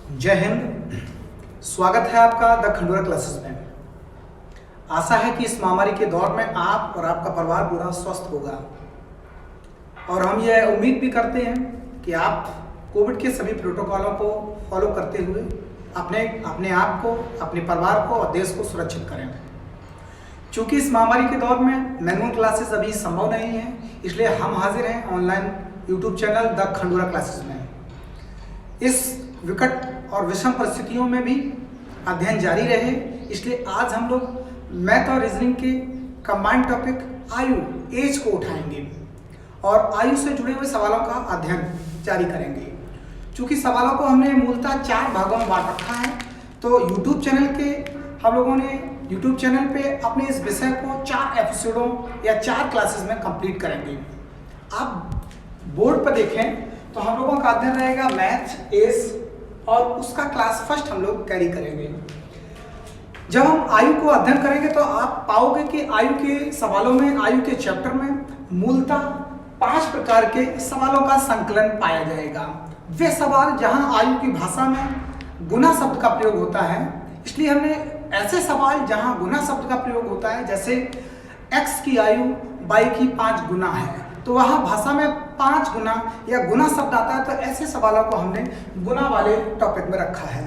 जय हिंद। स्वागत है आपका द खंडूरा क्लासेस में। आशा है कि इस महामारी के दौर में आप और आपका परिवार पूरा स्वस्थ होगा और हम यह उम्मीद भी करते हैं कि आप कोविड के सभी प्रोटोकॉलों को फॉलो करते हुए अपने आप को, अपने परिवार को और देश को सुरक्षित करें। चूँकि इस महामारी के दौर में मैनुअल क्लासेस अभी संभव नहीं है, इसलिए हम हाजिर हैं online YouTube channel the Khandura classes में। इस विकट और विषम परिस्थितियों में भी अध्ययन जारी रहे, इसलिए आज हम लोग मैथ और रीजनिंग के कंबाइंड टॉपिक आयु एज को उठाएंगे और आयु से जुड़े हुए सवालों का अध्ययन जारी करेंगे। चूँकि सवालों को हमने मूलतः 4 भागों में बांट रखा है, तो यूट्यूब चैनल के हम लोगों ने यूट्यूब चैनल पे अपने इस विषय को 4 एपिसोडों या 4 क्लासेस में कंप्लीट करेंगे। आप बोर्ड पर देखें तो हम लोगों का अध्ययन रहेगा मैथ एज और उसका क्लास फर्स्ट हम लोग कैरी करेंगे। जब हम आयु को अध्ययन करेंगे तो आप पाओगे कि आयु के सवालों में, आयु के चैप्टर में मूलतः 5 प्रकार के सवालों का संकलन पाया जाएगा। वे सवाल जहां आयु की भाषा में गुना शब्द का प्रयोग होता है, इसलिए हमने ऐसे सवाल जहां गुना शब्द का प्रयोग होता है, जैसे x की आयु y की 5 गुना है, तो वहाँ भाषा में 5 गुना या गुना शब्द आता है, तो ऐसे सवालों को हमने गुना वाले टॉपिक में रखा है।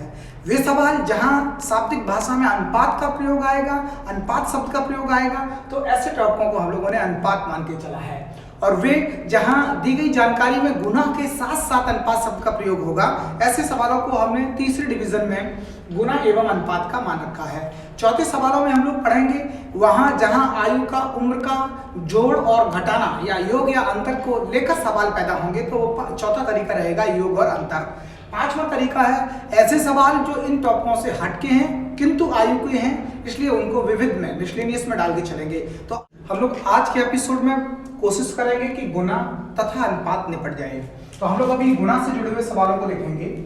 वे सवाल जहाँ शाब्दिक भाषा में अनुपात का प्रयोग आएगा, अनुपात शब्द का प्रयोग आएगा, तो ऐसे टॉपिकों को हम लोगों ने अनुपात मान के चला है। और वे जहाँ दी गई जानकारी में गुना के साथ साथ अनुपात शब्द का प्रयोग होगा, ऐसे सवालों को हमने तीसरे डिवीजन में गुना एवं अनुपात का मान रखा है। चौथे सवालों में हम लोग पढ़ेंगे वहाँ जहाँ आयु का, उम्र का जोड़ और घटाना या योग या अंतर को लेकर सवाल पैदा होंगे, तो वो चौथा तरीका रहेगा योग और अंतर। 5वां तरीका है ऐसे सवाल जो इन टॉपिकों से हटके हैं किंतु आयु के हैं, इसलिए उनको विविध में, मिसलेनियस में डाल के चलेंगे। तो हम लोग आज के एपिसोड में कोशिश करेंगे कि गुना तथा अनुपात निपट जाए। तो हम लोग अभी गुना से जुड़े हुए सवालों को देखेंगे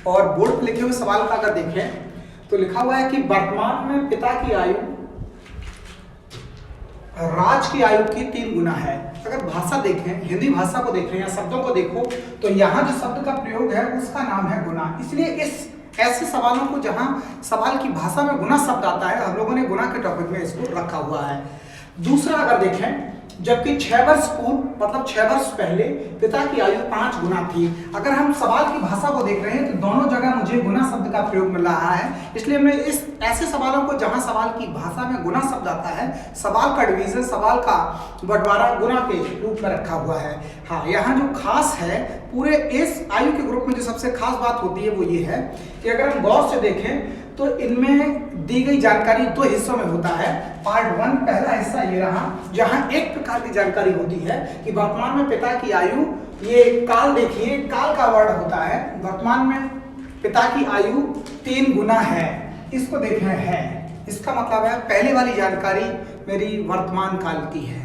और बोर्ड पर लिखे हुए सवाल का अगर देखें तो लिखा हुआ है कि वर्तमान में पिता की आयु राज की आयु की 3 गुना है। अगर भाषा देखें, हिंदी भाषा को देखें या शब्दों को देखो, तो यहाँ जो शब्द का प्रयोग है उसका नाम है गुना। इसलिए इस ऐसे सवालों को जहाँ सवाल की भाषा में गुना शब्द आता है, हम लोगों ने गुना के टॉपिक में इसको रखा हुआ है। दूसरा अगर देखें, जबकि 6 वर्ष पूर्व मतलब 6 वर्ष पहले पिता की आयु 5 गुना थी। अगर हम सवाल की भाषा को देख रहे हैं तो दोनों जगह मुझे गुना शब्द का प्रयोग मिल रहा है, इसलिए हमने इस ऐसे सवालों को जहां सवाल की भाषा में गुना शब्द आता है, सवाल का डिवीजन, सवाल का बंटवारा गुना के रूप में रखा हुआ है। हाँ, यहाँ जो खास है पूरे इस आयु के ग्रुप में जो सबसे खास बात होती है वो ये है कि अगर हम गौर से देखें तो इनमें दी गई जानकारी 2 हिस्सों में होता है। पार्ट 1 पहला हिस्सा ये रहा, जहां एक प्रकार की जानकारी होती है कि वर्तमान में पिता की आयु, ये काल देखिए, काल का वर्ड होता है, वर्तमान में पिता की आयु 3 गुना है, इसको देखें है, इसका मतलब है पहले वाली जानकारी मेरी वर्तमान काल की है।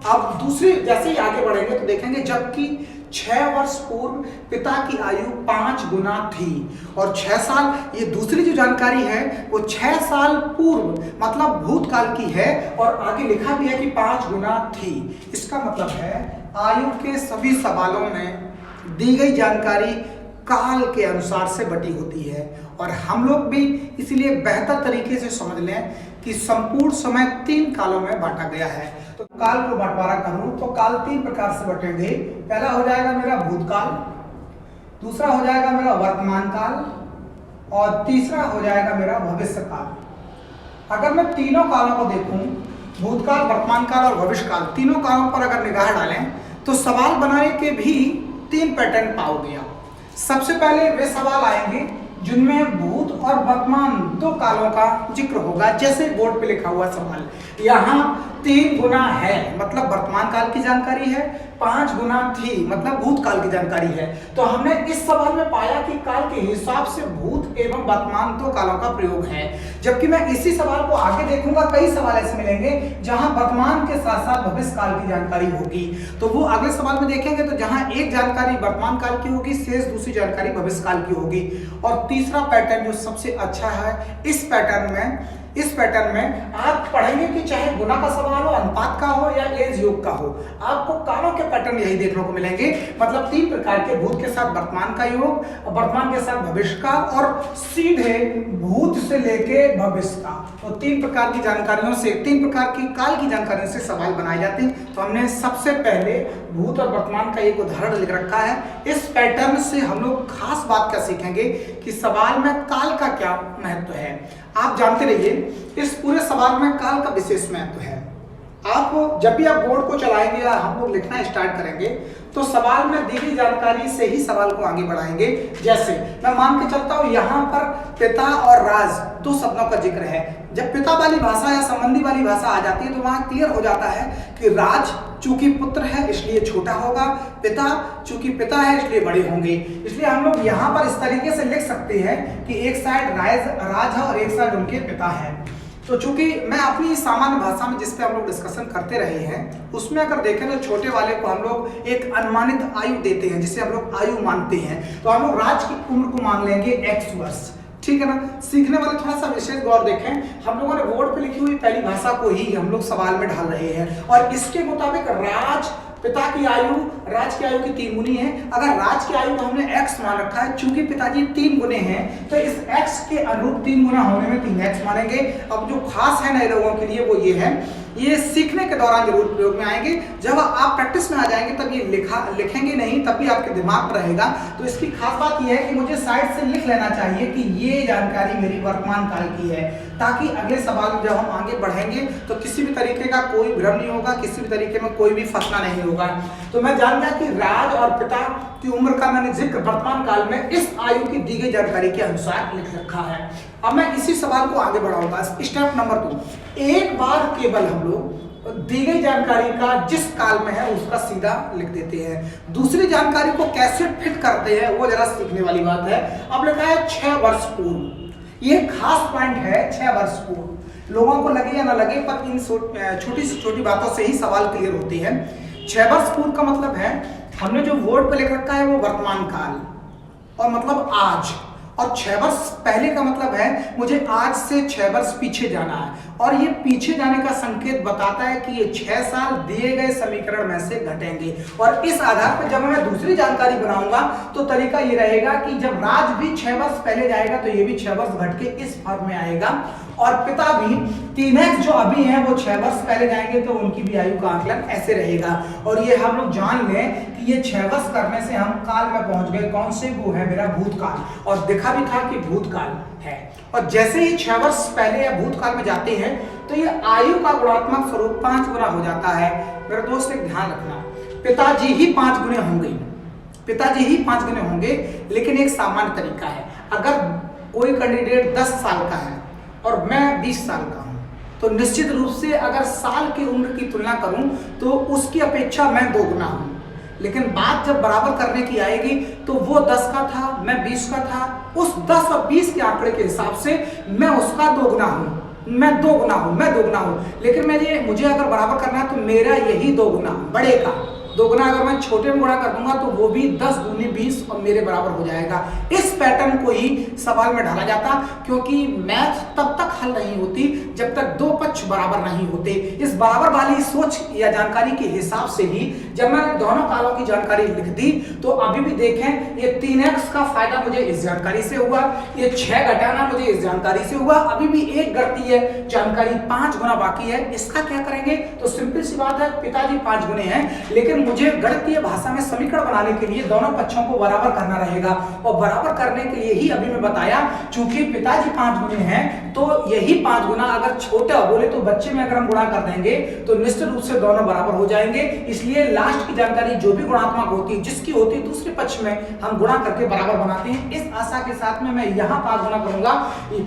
अब दूसरी, जैसे ही आगे बढ़ेंगे तो देखेंगे जबकि 6 वर्ष पूर्व पिता की आयु 5 गुना थी और 6 साल, ये दूसरी जो जानकारी है वो 6 साल पूर्व मतलब भूतकाल की है और आगे लिखा भी है कि 5 गुना थी। इसका मतलब है आयु के सभी सवालों में दी गई जानकारी काल के अनुसार से बटी होती है और हम लोग भी इसीलिए बेहतर तरीके से समझ लें कि संपूर्ण समय 3 कालों में बांटा गया है। तो काल को बंटवारा करूं तो काल 3 प्रकार से बटेंगे। पहला हो जाएगा मेरा भूतकाल, दूसरा हो जाएगा मेरा वर्तमान काल और तीसरा हो जाएगा मेरा भविष्य काल। अगर मैं तीनों कालों को देखूं, भूतकाल, वर्तमान काल और भविष्य काल, तीनों कालों पर अगर निगाह डालें तो सवाल बनाने के भी 3 पैटर्न पाओगे आप। सबसे पहले वे सवाल आएंगे जिनमें भूत और वर्तमान 2 कालों का जिक्र होगा, जैसे बोर्ड पे लिखा हुआ सवाल, यहाँ 3 गुना है मतलब वर्तमान काल की जानकारी है, 5 गुना थी मतलब भूतकाल की जानकारी है। तो हमने इस सवाल में पाया कि काल के हिसाब से भूत एवं वर्तमान 2 कालों का प्रयोग है। जबकि मैं इसी सवाल को आगे देखूंगा, कई सवाल ऐसे मिलेंगे जहां वर्तमान के साथ साथ भविष्य काल की जानकारी होगी, तो वो अगले सवाल में देखेंगे तो जहां एक जानकारी वर्तमान काल की होगी, शेष दूसरी जानकारी भविष्य काल की होगी। और तीसरा पैटर्न जो सबसे अच्छा है, इस पैटर्न में आप पढ़ेंगे कि चाहे गुना का सवाल हो, अनुपात का हो या एज योग का हो, आपको कालों के पैटर्न यही देखने को मिलेंगे। मतलब 3 प्रकार के भूत के साथ वर्तमान का योग, वर्तमान के साथ भविष्य का, और सीधे भूत से लेके भविष्य का। तो 3 प्रकार की जानकारियों से, 3 प्रकार की काल की जानकारियों से सवाल बनाए जाते हैं। तो हमने सबसे पहले भूत और वर्तमान का एक उदाहरण लिख रखा है। इस पैटर्न से हम लोग खास बात क्या सीखेंगे कि सवाल में काल का क्या महत्व है। आप जानते रहिए इस पूरे सवाल में काल का विशेष महत्व है। आप जब भी आप बोर्ड को चलाएंगे या हम लोग लिखना स्टार्ट करेंगे तो सवाल में दी गई जानकारी से ही सवाल को आगे बढ़ाएंगे। जैसे मैं मान के चलता हूं यहाँ पर पिता और राज 2 शब्दों का जिक्र है। जब पिता वाली भाषा या संबंधी वाली भाषा आ जाती है तो वहां क्लियर हो जाता है कि राज चूंकि पुत्र है इसलिए छोटा होगा, पिता चूंकि पिता है इसलिए बड़े होंगे। इसलिए हम लोग यहाँ पर इस तरीके से लिख सकते हैं कि एक साइड राज है और एक साइड उनके पिता है। तो चूंकि मैं अपनी सामान्य भाषा में जिस पे हम लोग डिस्कशन करते रहे हैं उसमें अगर देखें तो छोटे वाले को हम लोग एक अनुमानित आयु देते हैं जिसे हम लोग आयु मानते हैं। तो हम लोग राज की उम्र को मान लेंगे x वर्ष, ठीक है ना। सीखने वाले थोड़ा सा विशेष गौर देखें, हम लोगों ने बोर्ड पे लिखी हुई पहली भाषा को ही हम लोग सवाल में ढाल रहे हैं और इसके मुताबिक राज पिता की आयु राज की आयु की 3 गुनी है। अगर राज की आयु को हमने x मान रखा है, चूंकि पिताजी 3 गुने हैं तो इस x के अनुरूप 3 गुना होने में 3x मानेंगे। अब जो खास है नए लोगों के लिए वो ये है, ये सीखने के दौरान जरूर प्रयोग में आएंगे। जब आप प्रैक्टिस में आ जाएंगे तब ये लिखेंगे नहीं, तब भी आपके दिमाग में रहेगा। तो इसकी खास बात यह है कि मुझे साइड से लिख लेना चाहिए कि ये जानकारी मेरी वर्तमान काल की है, ताकि अगले सवाल जब हम आगे बढ़ेंगे तो किसी भी तरीके का कोई भ्रम नहीं होगा, किसी भी तरीके में कोई भी फंसना नहीं होगा। तो मैं जान गया कि राज और पिता की उम्र का मैंने जिक्र वर्तमान काल में इस आयु की दी गई जानकारी के अनुसार लिख रखा है। अब मैं इसी सवाल को आगे बढ़ाऊंगा। स्टेप नंबर 2, एक बार केवल हम लोग दी गई जानकारी का जिस काल में है उसका सीधा लिख देते हैं। दूसरी जानकारी को कैसे फिट करते हैं वो जरा सीखने वाली बात है। अब लिखा है 6 वर्ष पूर्व, ये खास पॉइंट है। 6 वर्ष पूर्व लोगों को लगे या ना लगे पर इन छोटी से छोटी बातों से ही सवाल क्लियर होते हैं। 6 वर्ष पूर्व का मतलब है हमने जो बोर्ड पे लिख रखा है वो वर्तमान काल और मतलब आज, और 6 वर्ष पहले का मतलब है मुझे आज से 6 वर्ष पीछे जाना है। और ये पीछे जाने का संकेत बताता है कि ये 6 साल दिए गए समीकरण में से घटेंगे। और इस आधार पर जब मैं दूसरी जानकारी बनाऊंगा तो तरीका ये रहेगा कि जब राज भी 6 वर्ष पहले जाएगा तो ये भी 6 वर्ष घट के इस फॉर्म में आएगा, और पिता भी 3x जो अभी हैं वो 6 वर्ष पहले जाएंगे तो उनकी भी आयु का आकलन ऐसे रहेगा। और ये हम लोग जान लें कि ये 6 वर्ष करने से हम काल में पहुंच गए। कौन से? वो है मेरा भूतकाल, और देखा भी था कि भूतकाल है। और जैसे ही 6 वर्ष पहले या भूतकाल में जाते हैं तो ये आयु का गुणात्मक स्वरूप 5 गुना हो जाता है। मेरे दोस्त एक ध्यान रखना, पिताजी ही 5 गुने होंगे, पिताजी ही 5 गुने होंगे। लेकिन एक सामान्य तरीका है, अगर कोई कैंडिडेट 10 साल का है और मैं 20 साल का हूं तो निश्चित रूप से अगर साल की उम्र की तुलना करूं तो उसकी अपेक्षा मैं 2 गुना हूं। लेकिन बात जब बराबर करने की आएगी तो वो 10 का था, मैं 20 का था, उस 10 और 20 के आंकड़े के हिसाब से मैं उसका 2 गुना हूं, मैं 2 गुना हूं, मैं 2 गुना हूं। लेकिन मुझे अगर बराबर करना है तो मेरा यही 2 गुना बड़े का 2 गुना अगर मैं छोटे में गुणा कर दूंगा तो वो भी 10 दूनी 20 और मेरे बराबर हो जाएगा। इस पैटर्न को ही सवाल में ढाला जाता, क्योंकि मैथ तब तक हल नहीं होती जब तक 2 पक्ष बराबर नहीं होते। इस बराबर वाली सोच या जानकारी के हिसाब से ही जब मैंने दोनों कालों की जानकारी लिख दी तो अभी भी देखें ये 3x का फायदा मुझे इस जानकारी से हुआ, ये 6 घटाना मुझे इस जानकारी से हुआ, अभी भी 1 घटती है, जानकारी 5 गुना बाकी है। इसका क्या करेंगे? तो सिंपल सी बात है, पिताजी 5 गुने हैं, लेकिन मुझे गणितीय भाषा में समीकरण बनाने के लिए दोनों पक्षों को बराबर करना रहेगा। और बराबर करने के लिए ही अभी मैं बताया, चूंकि पिताजी 5 गुने हैं तो यही 5 गुना अगर छोटा बोले तो बच्चे में अगर हम गुणा कर देंगे तो निश्चित रूप से दोनों बराबर हो जाएंगे। इसलिए लास्ट की जानकारी जो भी गुणात्मक होती है, जिसकी होती है, दूसरे पक्ष में हम गुणा करके बराबर बनाते हैं। इस आशा के साथ में मैं यहाँ 5 गुना करूंगा।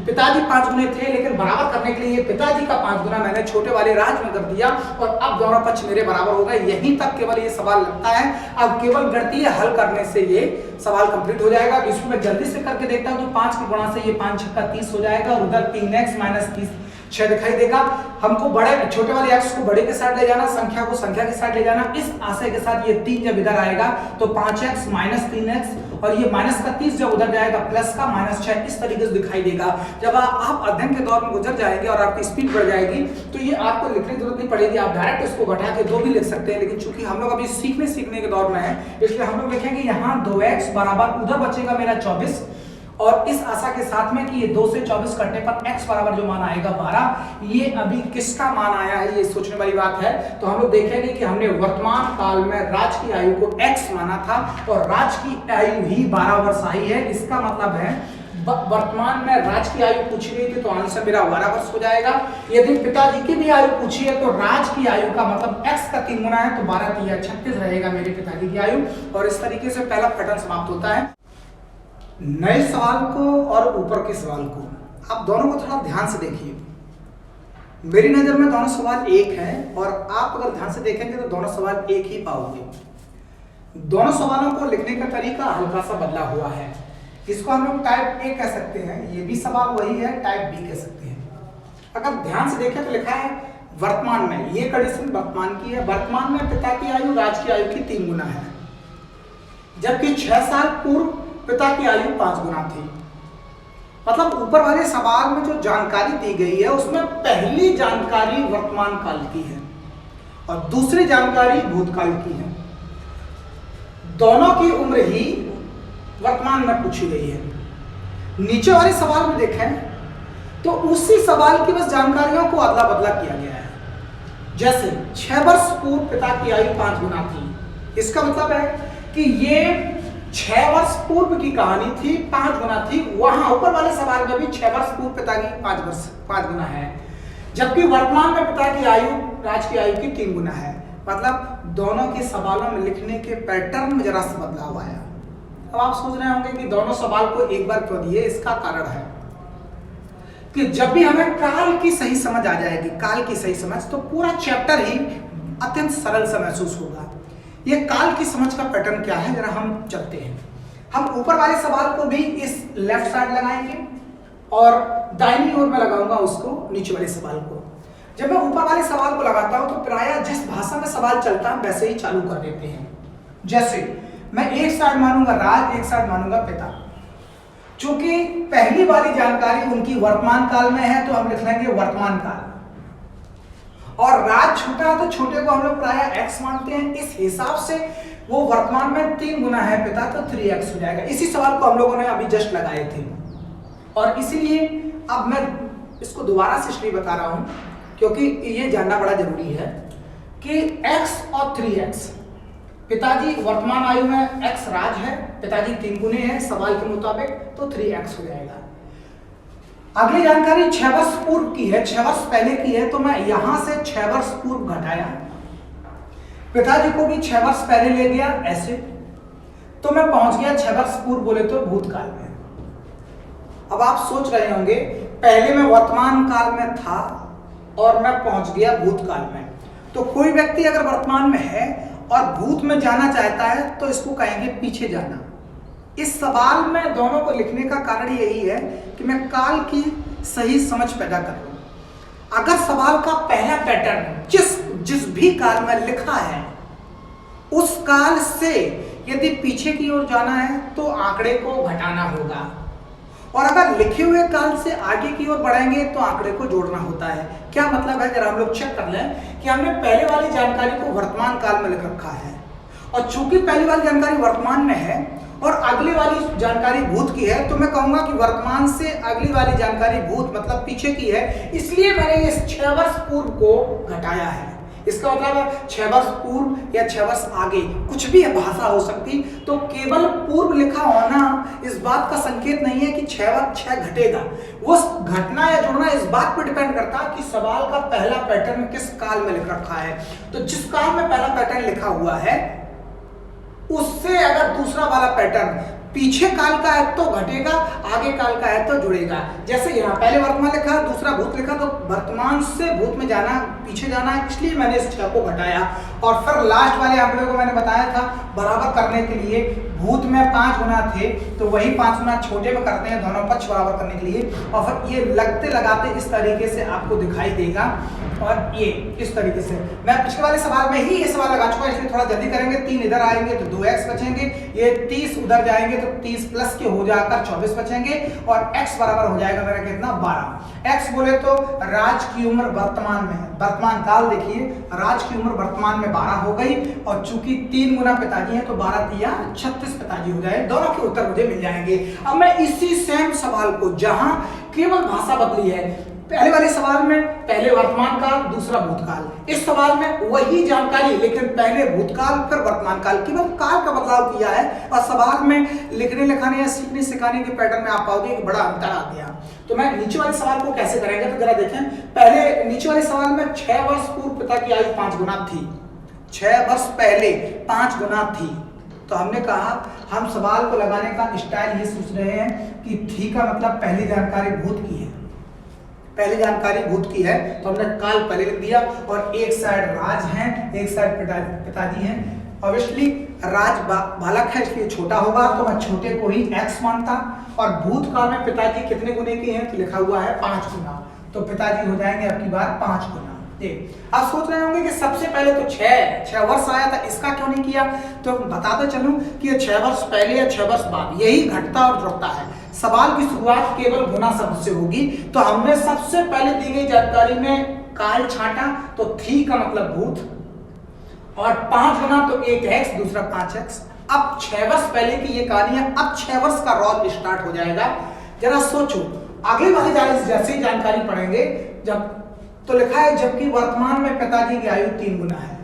पिताजी 5 गुने थे, लेकिन बराबर करने के लिए पिताजी का 5 गुना मैंने छोटे वाले राज में कर दिया और अब दोनों पक्ष मेरे बराबर हो गए। यहीं तक केवल सवाल लगता है। अब केवल गणितीय हल करने से ये सवाल कंप्लीट हो जाएगा। इसको मैं जल्दी से करके देखता हूं तो 5 के गुणा से ये 5 छक्का 30 हो जाएगा और उधर 3x माइनस 30 6 दिखाई देगा। हमको छोटे वाले x को बड़े के साथ ले जाना, संख्या को संख्या के साथ ले जाना। इस आशय के साथ ये 3 जब इधर आएगा तो 5x माइनस 3x और ये -30 जब उधर जाएगा प्लस का -6 इस तरीके से दिखाई देगा। जब आप अध्ययन के दौर में गुजर जाएंगे और आपकी स्पीड बढ़ जाएगी तो ये आपको लिखने की जरूरत नहीं पड़ेगी, आप डायरेक्ट इसको घटा के 2 भी लिख सकते हैं। लेकिन चूंकि हम लोग अभी सीखने के दौर में है, इसलिए हम लोग लिखेंगे यहाँ 2x बराबर उधर बचेगा मेरा 24, और इस आशा के साथ में कि ये 2 से 24 कटने पर x बराबर जो मान आएगा 12, ये अभी किसका मान आया है ये सोचने वाली बात है। तो हम लोग देखेंगे कि हमने वर्तमान काल में राज की आयु को x माना था और राज की आयु ही 12 वर्ष आई है। इसका मतलब है वर्तमान में राज की आयु पूछी गई थी तो आंसर मेरा 12 वर्ष हो जाएगा। यदि पिताजी की भी आयु पूछी है तो राज की आयु का मतलब x का 3 गुना है तो 12 3 36 रहेगा मेरे पिताजी की आयु। और इस तरीके से पहला पैटर्न समाप्त होता है। नए सवाल को और ऊपर के सवाल को आप दोनों को थोड़ा ध्यान से देखिए। मेरी नजर में दोनों सवाल एक है और आप अगर ध्यान से देखेंगे तो दोनों सवाल एक ही पाओगे। दोनों सवालों को लिखने का तरीका हल्का सा बदला हुआ है। इसको हम लोग टाइप ए कह सकते हैं, ये भी सवाल वही है, टाइप बी कह सकते हैं। अगर ध्यान से देखें तो लिखा है वर्तमान में, ये कंडीशन वर्तमान की है। वर्तमान में पिता की आयु राज की आयु की 3 गुना है, जबकि 6 साल पूर्व पिता की आयु 5 गुना थी। मतलब ऊपर वाले सवाल में जो जानकारी दी गई है उसमें पहली जानकारी वर्तमान काल की है और दूसरी जानकारी भूतकाल की है। दोनों की उम्र ही वर्तमान में पूछी गई है। नीचे वाले सवाल में देखें तो उसी सवाल की बस जानकारियों को अदला बदला किया गया है। जैसे 6 वर्ष पूर्व पिता की आयु 5 गुना थी, इसका मतलब है कि ये 6 वर्ष पूर्व की कहानी थी, 5 गुना थी। वहां ऊपर वाले सवाल में भी 6 वर्ष पूर्व पिता की 5 गुना है, जबकि वर्तमान में पिता की आयु राज की आयु की 3 गुना है। मतलब दोनों के सवालों में लिखने के पैटर्न में जरा सा बदलाव आया। अब आप सोच रहे होंगे कि दोनों सवाल को एक बार क्यों दिए। इसका कारण है कि जब भी हमें काल की सही समझ आ जाएगी, काल की सही समझ, तो पूरा चैप्टर ही अत्यंत सरल सा महसूस होगा। ये काल की समझ का पैटर्न क्या है जरा हम चलते हैं। हम ऊपर वाले सवाल को भी इस लेफ्ट साइड लगाएंगे और दाहिनी ओर में लगाऊंगा उसको नीचे वाले सवाल को। जब मैं ऊपर वाले सवाल को लगाता हूं तो प्रायः जिस भाषा में सवाल चलता है वैसे ही चालू कर देते हैं। जैसे मैं एक साइड मानूंगा राज, एक साइड मानूंगा पिता। चूंकि पहली वाली जानकारी उनकी वर्तमान काल में है तो हम लिख लेंगे वर्तमान काल, और राज छोटा है तो छोटे को हम लोग प्रायः x मानते हैं। इस हिसाब से वो वर्तमान में 3 गुना है पिता तो 3x हो जाएगा। इसी सवाल को हम लोगों ने अभी जस्ट लगाए थे और इसलिए अब मैं इसको दोबारा से इसलिए बता रहा हूं क्योंकि ये जानना बड़ा जरूरी है कि x और 3x, पिताजी वर्तमान आयु में x राज है, पिताजी 3 गुने हैं सवाल के मुताबिक, तो 3x हो जाएगा। अगली जानकारी 6 वर्ष पूर्व की है, 6 वर्ष पहले की है, तो मैं यहां से 6 वर्ष पूर्व घटाया, पिताजी को भी 6 वर्ष पहले ले गया ऐसे, तो मैं पहुंच गया 6 वर्ष पूर्व बोले तो भूतकाल में। अब आप सोच रहे होंगे पहले मैं वर्तमान काल में था और मैं पहुंच गया भूतकाल में। तो कोई व्यक्ति अगर वर्तमान में है और भूत में जाना चाहता है तो इसको कहेंगे पीछे जाना। इस सवाल में दोनों को लिखने का कारण यही है कि मैं काल की सही समझ पैदा करूं। अगर सवाल का पहला पैटर्न जिस भी काल में लिखा है उस काल से यदि पीछे की ओर जाना है तो आंकड़े को घटाना होगा, और अगर लिखे हुए काल से आगे की ओर बढ़ेंगे तो आंकड़े को जोड़ना होता है। क्या मतलब है जरा हम लोग चेक कर लें कि हमने पहले वाली जानकारी को वर्तमान काल में लिख रखा है, और चूंकि पहली वाली जानकारी वर्तमान में है और अगली वाली जानकारी भूत की है तो मैं कहूंगा कि वर्तमान से अगली वाली जानकारी भूत मतलब पीछे की है, इसलिए मैंने इस 6 वर्ष पूर्व को घटाया है। इसका मतलब है 6 वर्ष पूर्व या 6 वर्ष आगे कुछ भी भाषा हो सकती, तो केवल पूर्व लिखा होना इस बात का संकेत नहीं है कि 6 घटेगा। वो घटना या जुड़ना इस बात पर डिपेंड करता है कि सवाल का पहला पैटर्न किस काल में लिख रखा है। तो जिस काल में पहला पैटर्न लिखा हुआ है उससे अगर दूसरा वाला पैटर्न पीछे काल का है तो घटेगा, आगे काल का है तो जुड़ेगा। जैसे यहाँ पहले वर्तमान लिखा, दूसरा भूत लिखा, तो वर्तमान से भूत में जाना, पीछे जाना है, इसलिए मैंने इस 6 को घटाया। और फिर लास्ट वाले आंकड़े को मैंने बताया था बराबर करने के लिए भूत में 5 गुना थे तो वही 5 गुना छोटे में करते हैं दोनों पक्ष बराबर करने के लिए, और फिर ये लगते लगाते इस तरीके से आपको दिखाई देगा। और ये इस तरीके से मैं पिछले वाले सवाल में ही ये सवाल लगा चुका, इसलिए थोड़ा जल्दी करेंगे। 3 इधर आएंगे तो 2x बचेंगे, ये 30 उधर जाएंगे तो 30 प्लस के हो जाकर 24 बचेंगे, और x बराबर हो जाएगा मेरा कितना 12। x बोले तो राज की उम्र वर्तमान में है, वर्तमान काल देखिए, राज की उम्र वर्तमान में 12 हो गई, और चूंकि 3 गुना पिताजी है तो 12 तिया 36 पिताजी हो जाए। दोनों के उत्तर मुझे मिल जाएंगे। अब मैं इसी सेम सवाल को जहां केवल भाषा बदली है, पहले वाले सवाल में पहले वर्तमान काल दूसरा भूतकाल, इस सवाल में वही जानकारी लेकिन पहले भूतकाल फिर वर्तमान काल, केवल काल का बदलाव किया है, और सवाल में लिखने लिखाने या सीखने सिखाने के पैटर्न में आप पाओगे कि बड़ा अंतर आ गया। तो मैं नीचे वाले सवाल को कैसे करेंगे तो जरा देखें। पहले नीचे वाले सवाल में 6 वर्ष पूर्व पिता की आयु 5 गुना थी, 6 वर्ष पहले 5 गुना थी, तो हमने कहा हम सवाल को लगाने का स्टाइल ये सोच रहे हैं कि थी का मतलब पहली जानकारी भूत की है, पहली जानकारी भूत की है, तो हमने काल पहले लिख दिया, और एक साइड राज है एक साइड पिताजी हैं। ऑब्वियसली राज बालक है इसलिए छोटा होगा, तो मैं छोटे को ही x मानता, और भूतकाल में पिताजी कितने गुने के हैं तो लिखा हुआ है 5 गुना, तो पिताजी हो जाएंगे आपकी बात 5 गुना। आप सोच रहे होंगे कि सबसे पहले तो 6 वर्ष आया था, इसका क्यों नहीं किया, तो बताते चलूं कि ये 6 वर्ष पहले या 6 वर्ष बाद, यही घटता और जुड़ता है। सवाल की शुरुआत केवल गुना शब्द से होगी, तो हमने सबसे पहले दी गई जानकारी में काल छांटा, तो थी का मतलब भूत, और 5 गुना तो 1x दूसरा 5x। अब 6 वर्ष पहले की ये कहानी है, अब 6 वर्ष का रौद स्टार्ट हो जाएगा। जरा सोचो अगले वाले जैसे ही जानकारी पढ़ेंगे जब, तो लिखा है जबकि वर्तमान में पिताजी की आयु 3 गुना है,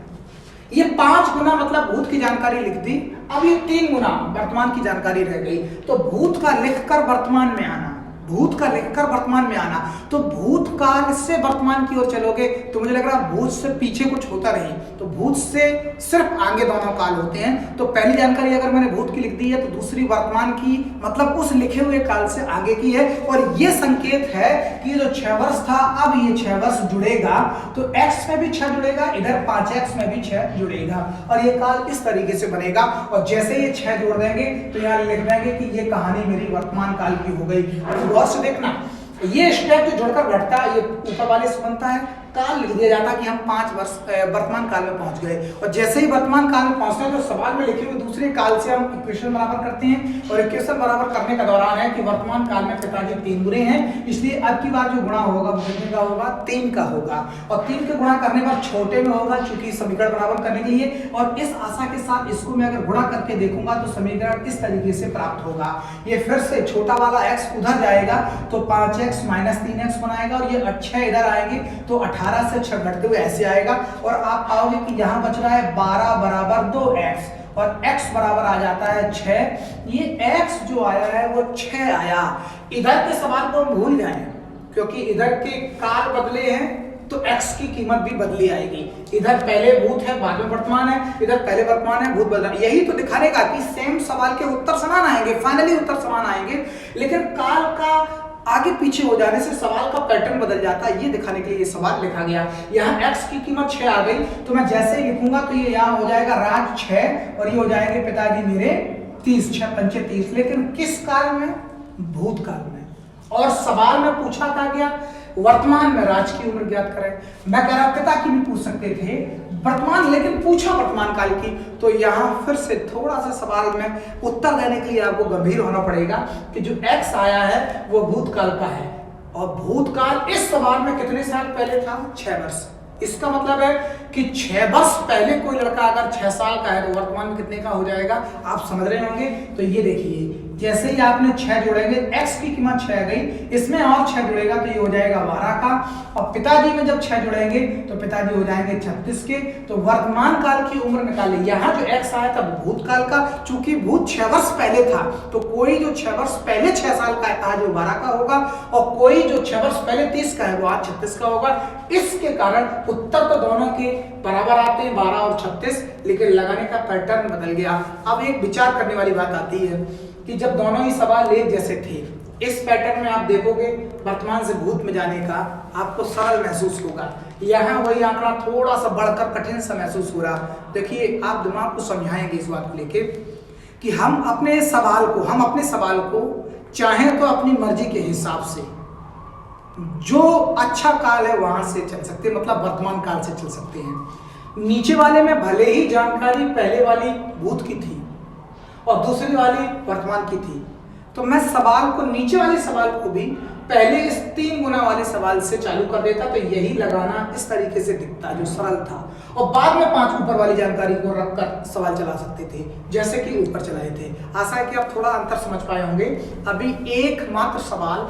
ये 5 गुना मतलब भूत की जानकारी लिख दी, अब ये 3 गुना वर्तमान की जानकारी रह गई, तो भूत का लिखकर वर्तमान में आना, भूत का लिखकर वर्तमान में आना, तो भूतकाल से वर्तमान की ओर चलोगे तो मुझे लग रहा है भूत से पीछे कुछ होता नहीं, तो भूत से सिर्फ आगे दोनों काल होते हैं। तो पहली जानकारी अगर मैंने भूत की लिख दी है तो दूसरी वर्तमान की, मतलब उस लिखे हुए काल से आगे की है, और ये संकेत है कि जो 6 वर्ष था अब ये 6 वर्ष जुड़ेगा, तो x में भी 6 जुड़ेगा, इधर 5x में भी 6 जुड़ेगा, और ये काल इस तरीके से बनेगा। और जैसे ये 6 जोड़ देंगे तो यहाँ लिख देंगे कि ये कहानी मेरी वर्तमान काल की हो गई। गौर से देखना, ये स्टेप जो जुड़कर घटता है ये ऊपर वाले से बनता है, काल लिख दिया जाता कि हम 5 वर्ष वर्तमान काल में पहुंच गए, और जैसे ही वर्तमान काल में पहुंचते हैं तो सवाल में लिखे हुए दूसरे काल से हम इक्वेशन बराबर करते हैं, और इक्वेशन बराबर करने का दौरान है कि वर्तमान काल में पिताजी 3 गुने हैं, इसलिए अब की बार जो गुणा होगा वो कितने का होगा 3 का होगा, और 3 के गुणा करने पर छोटे में होगा क्योंकि समीकरण बराबर करने के लिए, और इस आशा के साथ इसको मैं अगर गुणा करके देखूंगा तो समीकरण इस तरीके से प्राप्त होगा। ये फिर से छोटा वाला x उधर जाएगा तो 5x माइनस 3x बनाएगा, और ये 6 इधर आएंगे तो 18 से 6 घटते हुए ऐसे आएगा, और आप पाओगे कि यहाँ बच रहा है 12 बराबर 2x, और x बराबर आ जाता है 6। ये x जो आया है वो 6 आया। इधर के सवाल को हम भूल जाएं क्योंकि इधर के काल बदले हैं तो x की कीमत भी बदली आएगी। इधर पहले भूत है बाद में वर्तमान है, इधर पहले वर्तमान है भूत बदला, यही तो दिखाने का कि सेम सवाल के उत्तर समान आएंगे, फाइनली उत्तर समान आएंगे, लेकिन काल का आगे पीछे हो जाने से सवाल का पैटर्न बदल जाता है, ये दिखाने के लिए ये सवाल लिखा गया। यहाँ x की कीमत 6 आ गई, तो मैं जैसे ही लिखूंगा तो ये यहाँ हो जाएगा राज 6, और ये हो जाएंगे पिताजी मेरे 30, 6 पंचे 30, लेकिन किस काल में, भूतकाल में। और सवाल में पूछा था क्या, वर्तमान में राज की उम्र ज्ञात करें, मैं कह रहा पिता की भी पूछ सकते थे वर्तमान, लेकिन पूछा वर्तमान काल की, तो यहाँ फिर से थोड़ा सा सवाल में उत्तर देने के लिए आपको गंभीर होना पड़ेगा कि जो x आया है वो भूतकाल का है, और भूतकाल इस सवाल में कितने साल पहले था, 6 वर्ष। इसका मतलब है कि 6 वर्ष पहले कोई लड़का अगर 6 साल का है तो वर्तमान में कितने का हो जाएगा, आप समझ रहे होंगे। तो ये देखिए जैसे ही आपने 6 जोड़ेंगे, x की कीमत 6 गई, इसमें और 6 जुड़ेगा तो ये हो जाएगा 12 का, और पिताजी में जब 6 जुड़ेंगे तो पिताजी हो जाएंगे 36 के। तो वर्तमान काल की उम्र निकाली, यहाँ जो x आया था भूतकाल का, चूंकि भूत 6 वर्ष पहले था तो कोई जो 6 वर्ष पहले 6 साल का है आज वो 12 का होगा, और कोई जो 6 वर्ष पहले 30 का है वो आज 36 का होगा। इसके कारण उत्तर तो दोनों के बराबर आते हैं 12 और 36, लेकिन लगाने का पैटर्न बदल गया। अब एक विचार करने वाली बात आती है कि जब दोनों ही सवाल एक जैसे थे, इस पैटर्न में आप देखोगे वर्तमान से भूत में जाने का आपको सरल महसूस होगा, यहाँ वही आंकड़ा थोड़ा सा बढ़कर कठिन सा महसूस हो रहा। देखिए आप दिमाग को समझाएंगे इस बात को लेके कि हम अपने सवाल को चाहें तो अपनी मर्जी के हिसाब से जो अच्छा काल है वहां से चल सकते हैं, मतलब वर्तमान काल से चल सकते हैं। नीचे वाले में भले ही जानकारी पहले वाली भूत की थी और दूसरी वाली वर्तमान की थी, तो मैं सवाल को, नीचे वाले सवाल को भी पहले इस 3 गुना वाले सवाल से चालू कर देता, तो यही लगाना इस तरीके से दिखता जो सरल था, और बाद में 5 ऊपर वाली जानकारी को रखकर सवाल चला सकते थे जैसे कि ऊपर चलाए थे। आशा है कि आप थोड़ा अंतर समझ पाए होंगे। अभी एकमात्र सवाल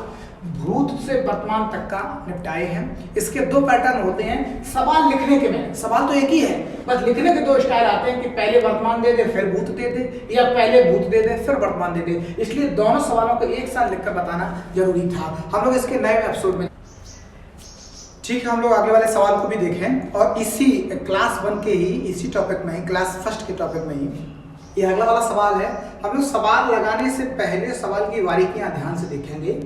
भूत से वर्तमान तक का निपटाए हैं। इसके 2 पैटर्न होते हैं सवाल लिखने के में, सवाल तो एक ही है, बस लिखने के 2 स्टाइल आते हैं कि पहले वर्तमान दे दे फिर भूत दे दे, या पहले भूत दे दे फिर वर्तमान दे दे। इसलिए दोनों सवालों को एक साथ लिखकर बताना जरूरी था। हम लोग इसके नए एपिसोड में, ठीक है, हम लोग आगे वाले सवाल को भी देखें और इसी क्लास 1 के ही इसी टॉपिक में ही, क्लास 1 के टॉपिक में ही ये अगला वाला सवाल है। हम लोग सवाल लगाने से पहले सवाल की बारीकियां ध्यान से देखेंगे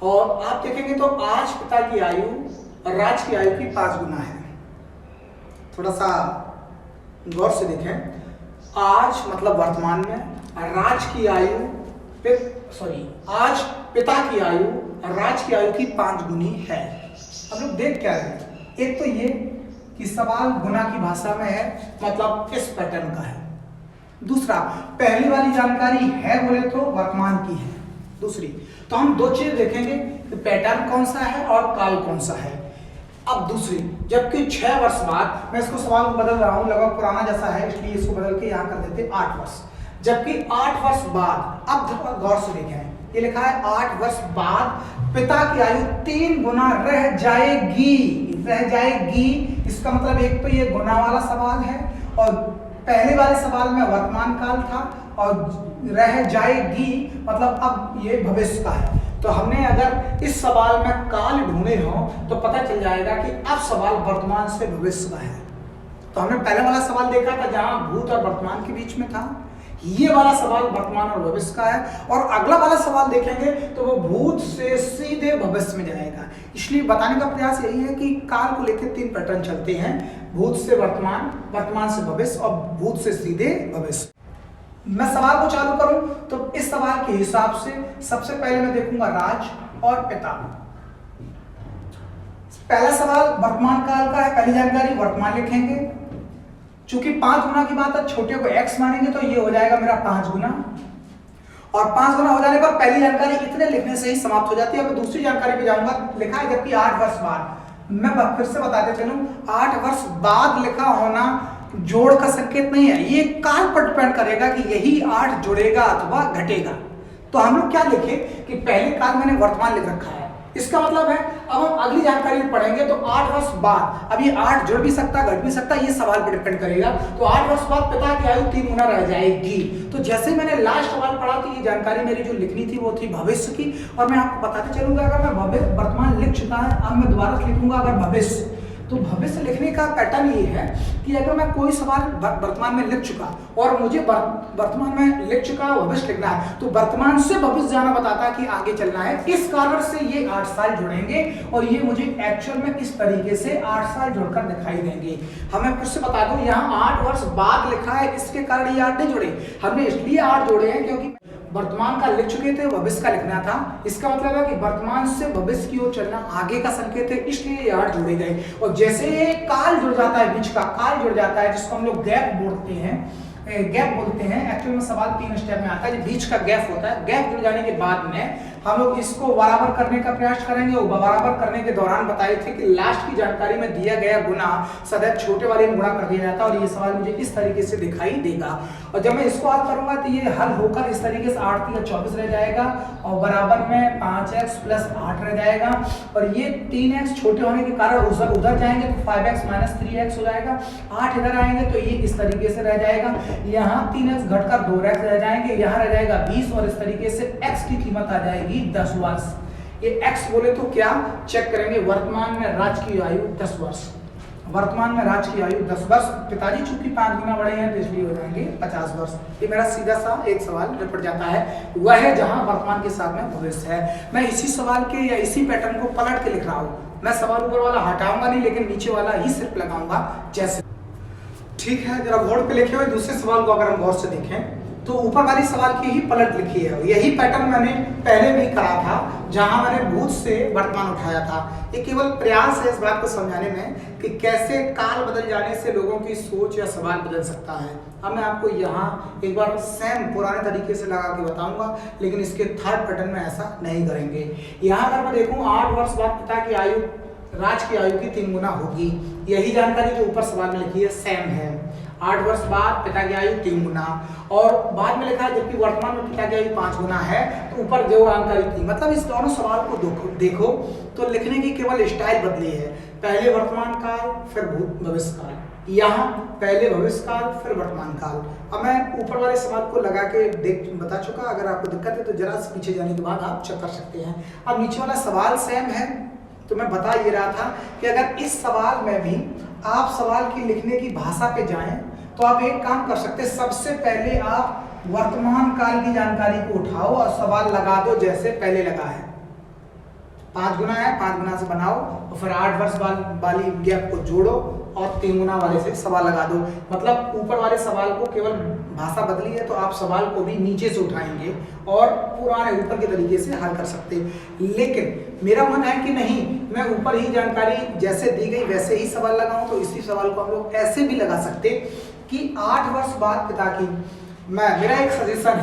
और आप देखेंगे तो आज पिता की आयु और राज की आयु की 5 गुना है। थोड़ा सा गौर से देखें। आज मतलब वर्तमान में, राज की आयु आज पिता की आयु और राज की आयु की 5 गुनी है। हम लोग देख क्या रहे हैं, एक तो ये कि सवाल गुना की भाषा में है, मतलब इस पैटर्न का है। दूसरा, पहली वाली जानकारी है बोले तो वर्तमान की है। दूसरी, तो हम 2 चीज देखेंगे कि पैटर्न कौन सा है और काल कौन सा है। अब दूसरी, जबकि 6 वर्ष बाद, मैं इसको सवाल को बदल रहा हूं, लगभग पुराना जैसा है इसलिए इसको बदल के यहाँ कर देते 8 वर्ष। जबकि 8 वर्ष बाद, अब गौर से देखें, ये लिखा है 8 वर्ष बाद पिता की आयु 3 गुना रह जाएगी। इसका मतलब एक तो ये गुना वाला सवाल है और पहले वाले सवाल में वर्तमान काल था, और रह जाएगी मतलब अब ये भविष्य का है। तो हमने अगर इस सवाल में काल ढूंढे हो तो पता चल जाएगा कि अब सवाल वर्तमान से भविष्य का है। तो हमने पहले वाला सवाल देखा था जहां भूत और वर्तमान के बीच में था, ये वाला सवाल वर्तमान और भविष्य का है, और अगला वाला सवाल देखेंगे तो वो भूत से सीधे भविष्य में जाएगा। इसलिए बताने का प्रयास यही है कि काल को लेकर 3 पैटर्न चलते हैं, भूत से वर्तमान, वर्तमान से भविष्य और भूत से सीधे भविष्य। मैं सवाल को चालू करूं तो इस सवाल के हिसाब से सबसे पहले मैं देखूंगा राज और पिता। पहला सवाल वर्तमान काल का है, पहली जानकारी वर्तमान लिखेंगे। चूंकि 5 गुना की बात है, छोटे को x मानेंगे तो ये हो जाएगा मेरा 5 गुना, और 5 गुना हो जाने पर पहली जानकारी इतने लिखने से ही समाप्त हो जाती है। अब दूसरी जानकारी पे जाऊंगा, लिखा है जबकि 8 वर्ष बाद। मैं फिर से बताते चलूं, 8 वर्ष बाद लिखा होना जोड़ का संकेत नहीं है, ये काल पर डिपेंड करेगा कि यही 8 जुड़ेगा अथवा घटेगा। तो हम लोग क्या लिखे कि पहले काल मैंने वर्तमान लिख रखा है, इसका मतलब है अब हम अगली जानकारी पढ़ेंगे तो 8 वर्ष बाद, अब ये 8 जुड़ भी सकता घट भी सकता, ये सवाल पर डिपेंड करेगा। तो 8 वर्ष बाद पिता की आयु 3 गुना रह जाएगी। तो जैसे मैंने लास्ट सवाल पढ़ा तो ये जानकारी मेरी जो लिखनी थी वो थी भविष्य की, और मैं आपको बताते चलूंगा अगर मैं भविष्य वर्तमान लिख चुका है, अब मैं दोबारा लिखूंगा अगर भविष्य, तो भविष्य लिखने का पैटर्न ये है कि अगर मैं कोई सवाल वर्तमान में लिख चुका और मुझे वर्तमान में लिख चुका भविष्य लिखना है, तो वर्तमान से भविष्य जाना बताता है कि आगे चलना है। इस कारण से ये 8 साल जुड़ेंगे और ये मुझे एक्चुअल में इस तरीके से 8 साल जुड़कर दिखाई देंगे। हमें फिर से बता दूं, यहाँ 8 वर्ष बाद लिखा है, इसके कारण ये 8 नहीं जुड़े। हमने इसलिए 8 जोड़े हैं क्योंकि वर्तमान का लिख चुके थे, भविष्य का लिखना था। इसका मतलब है कि वर्तमान से भविष्य की ओर चलना आगे का संकेत है, इसलिए ये 8 जोड़े गए। और जैसे काल जुड़ जाता है, बीच का काल जुड़ जाता है, जिसको हम लोग गैप बोलते हैं, एक्चुअल में सवाल 3 स्टेप में आता है, बीच का गैप होता है। गैप जुड़ जाने के बाद में हम लोग इसको बराबर करने का प्रयास करेंगे, और बराबर करने के दौरान बताए थे कि लास्ट की जानकारी में दिया गया गुना सदैव छोटे वाले में गुणा कर दिया जाता है, और ये सवाल मुझे इस तरीके से दिखाई देगा। और जब मैं इसको हल करूंगा तो ये हल होकर इस तरीके से 8 3 24 रह जाएगा, और बराबर में 5x + 8 रह जाएगा, और ये 3x छोटे होने के कारण उधर जाएंगे तो 5x - 3x हो जाएगा। 8 इधर आएंगे तो ये इस तरीके से रह जाएगा, यहाँ 3x घटकर 2x रह जाएंगे, यहाँ रह जाएगा 20, और इस तरीके से x की कीमत आ जाएगी 10 वर्ष। ये x बोले तो क्या चेक करेंगे, वर्तमान में राज की आयु 10 वर्ष, वर्तमान में राज की आयु 10 वर्ष, पिताजी चूंकि 5 गुना बड़े हैं तो इसलिए हो जाएंगे 50 वर्ष। ये मेरा सीधा सा एक सवाल निपट जाता है, वह है जहां वर्तमान के साथ में भविष्य है। मैं इसी सवाल के या इसी पैटर्न को पलट के लिख रहा हूं, मैं सवाल ऊपर वाला हटाऊंगा नहीं, लेकिन नीचे वाला ही सिर्फ लगाऊंगा जैसे। ठीक है, जरा बोर्ड पे लिखे हुए दूसरे सवाल को अगर हम गौर से देखें तो ऊपर वाली सवाल की ही पलट लिखी है। यही पैटर्न मैंने पहले भी करा था, जहां मैंने भूत से वर्तमान उठाया था। ये केवल प्रयास है इस बात को समझाने में कि कैसे काल बदल जाने से लोगों की सोच या सवाल बदल सकता है। अब मैं आपको यहाँ एक बार सेम पुराने तरीके से लगा के बताऊंगा, लेकिन इसके थर्ड पैटर्न में ऐसा नहीं करेंगे। यहाँ अगर मैं देखूँ 8 वर्ष बाद पिता की आयु राज की आयु की 3 गुना होगी, यही जानकारी जो ऊपर सवाल में लिखी है सेम है। 8 वर्ष बाद पिता की आयु 3 गुना, और बाद में लिखा है जबकि वर्तमान में पिता की आयु 5 गुना है, तो ऊपर जो जानकारी थी। मतलब इस दोनों सवाल को देखो तो लिखने की केवल स्टाइल बदली है। पहले वर्तमान काल फिर भूत भविष्य काल, यहाँ पहले भविष्य काल फिर वर्तमान काल। अब मैं ऊपर वाले सवाल को लगा के बता चुका। अगर आपको दिक्कत है तो जरा से पीछे जाने के बाद आप चेक कर सकते हैं। अब नीचे वाला सवाल सेम है, तो मैं बता ये रहा था कि अगर इस सवाल में भी आप सवाल की लिखने की भाषा पे जाएं तो आप एक काम कर सकते हैं। सबसे पहले आप वर्तमान काल की जानकारी को उठाओ और सवाल लगा दो जैसे पहले लगा है। 5 गुना है, 5 गुना से बनाओ और फिर 8 वर्ष वाली गैप को जोड़ो और 3 गुना वाले से सवाल लगा दो। मतलब ऊपर वाले सवाल को केवल भाषा बदली है, तो आप सवाल को भी नीचे से उठाएंगे और पुराने ऊपर के तरीके से हल कर सकते हैं। लेकिन मेरा मन है कि नहीं, मैं ऊपर ही जानकारी जैसे दी गई वैसे ही सवाल लगाऊं। तो इसी सवाल को हम लोग ऐसे भी लगा सकते कि 8 वर्ष बाद पिता की, मेरा एक सजेशन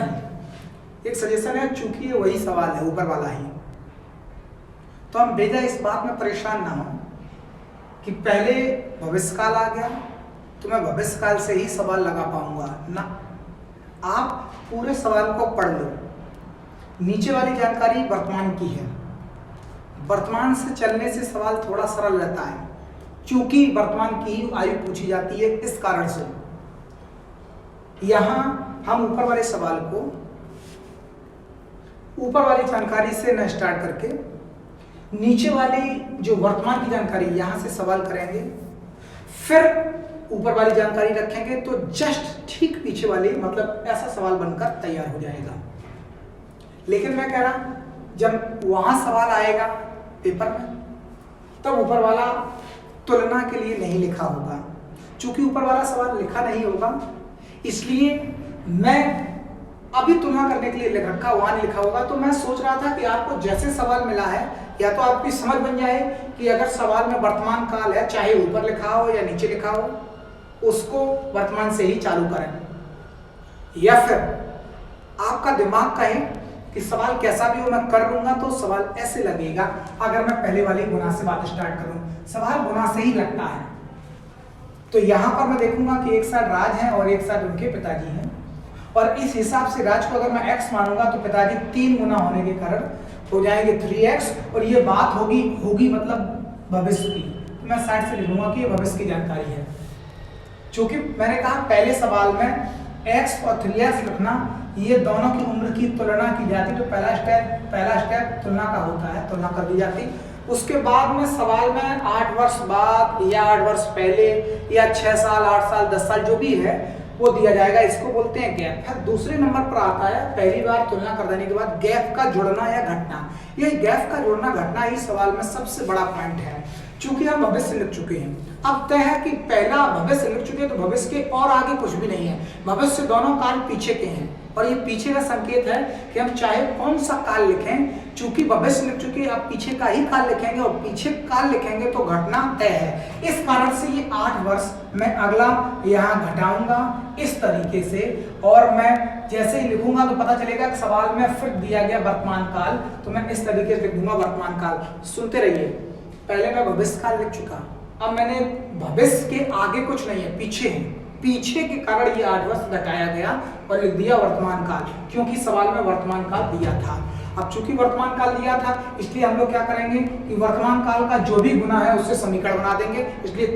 है, चूंकि ये वही सवाल है ऊपर वाला ही, तो हम बेजा इस बात में परेशान ना हो कि पहले भविष्यकाल आ गया तो मैं भविष्यकाल से ही सवाल लगा पाऊंगा ना। आप पूरे सवाल को पढ़ लो। नीचे वाली जानकारी वर्तमान की है, वर्तमान से चलने से सवाल थोड़ा सरल रहता है, क्योंकि वर्तमान की ही आयु पूछी जाती है। इस कारण से यहां हम ऊपर वाले सवाल को ऊपर वाली जानकारी से न स्टार्ट करके नीचे वाली जो वर्तमान की जानकारी यहां से सवाल करेंगे, फिर ऊपर वाली जानकारी रखेंगे, तो जस्ट ठीक पीछे वाली, मतलब ऐसा सवाल बनकर तैयार हो जाएगा। लेकिन मैं कह रहा जब वहां सवाल आएगा पेपर में, तब ऊपर वाला तुलना के लिए नहीं लिखा होगा। चूंकि ऊपर वाला सवाल लिखा नहीं होगा, इसलिए मैं अभी तुलना करने के लिए लिख रखा, वहां नहीं लिखा होगा। तो मैं सोच रहा था कि आपको जैसे सवाल मिला है, या तो आपकी समझ बन जाए कि अगर सवाल में वर्तमान काल है, चाहे ऊपर लिखा हो या नीचे लिखा हो, उसको वर्तमान से ही चालू करें, या फिर आपका दिमाग कहे कि सवाल कैसा भी हो मैं कर लूंगा, तो सवाल ऐसे लगेगा। अगर मैं पहले वाली गुना से बात स्टार्ट करूं, सवाल गुना से ही लगता है। तो यहां पर मैं देखूंगा कि एक साइड राज है और एक साइड उनके पिताजी हैं, और इस हिसाब से राज को अगर मैं x मानूंगा तो पिताजी 3 गुना होने के कारण हो जाएंगे 3x, और ये बात होगी मतलब भविष्य की। तो मैं साइड से लिखूंगा कि ये भविष्य की जानकारी है। चूंकि मैंने कहा पहले सवाल में x और 3x लिखना, ये दोनों की उम्र की तुलना की जाती, तो पहला स्टेप तुलना का होता है, तुलना कर दी जाती। उसके बाद में सवाल में 8 वर्ष बाद या 8 वर्ष पहले या 6 साल 8 साल 10 साल जो भी है वो दिया जाएगा। इसको बोलते हैं गैप। फिर दूसरे नंबर पर आता है पहली बार तुलना कर देने के बाद गैप का जोड़ना या घटना। ये गैप का जोड़ना घटना ही सवाल में सबसे बड़ा पॉइंट है। चूंकि हम भविष्य लिख चुके हैं, अब तय है कि पहला भविष्य लिख चुके हैं, तो भविष्य के और आगे कुछ भी नहीं है। भविष्य दोनों काल पीछे के हैं, और ये पीछे का संकेत है कि हम चाहे कौन सा काल लिखें, चूंकि भविष्य लिख चुके हैं, अब पीछे का ही काल लिखेंगे, और पीछे काल लिखेंगे तो घटना तय है। इस कारण से ये 8 वर्ष मैं अगला यहाँ घटाऊंगा इस तरीके से, और मैं जैसे ही लिखूंगा तो पता चलेगा कि सवाल में फिर दिया गया वर्तमान काल, तो मैं इस तरीके से लिख दूंगा वर्तमान काल। सुनते रहिए, पहले मैं भविष्य काल लिख चुका, अब मैंने भविष्य के आगे कुछ नहीं है, पीछे है, पीछे के कारण ये 8 वर्ष घटाया गया और लिख दिया वर्तमान काल, क्योंकि सवाल में वर्तमान काल दिया था। अब चूंकि वर्तमान काल दिया था, इसलिए हम लोग क्या करेंगे कि वर्तमान काल का जो भी गुना है उससे समीकरण बना देंगे। इसलिए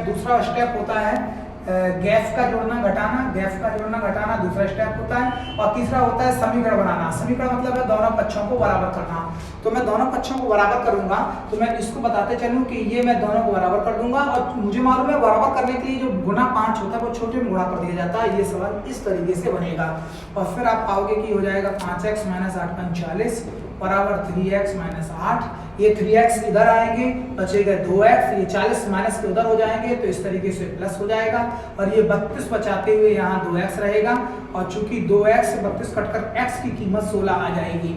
दूसरा स्टेप होता है गैप का जोड़ना घटाना, दूसरा स्टेप होता है, और तीसरा होता है समीकरण बनाना। समीकरण मतलब है दोनों पक्षों को बराबर करना। तो मैं दोनों पक्षों को बराबर करूंगा, तो मैं इसको बताते चलूं कि ये मैं दोनों को बराबर कर दूंगा, और मुझे मालूम है बराबर करने के लिए जो गुना 5 होता है वो छोटे में गुणा कर दिया जाता है। ये सवाल इस तरीके से बनेगा, और फिर आप पाओगे कि हो जाएगा 5x - 8 × 40 बराबर 3x माइनस 8। ये 3x इधर आएंगे, बचेगा 2x, ये 40 माइनस के उधर हो जाएंगे तो इस तरीके से प्लस हो जाएगा, और ये 32 बचाते हुए यहाँ 2x रहेगा, और चूंकि 2x से 32 कटकर x की कीमत 16 आ जाएगी।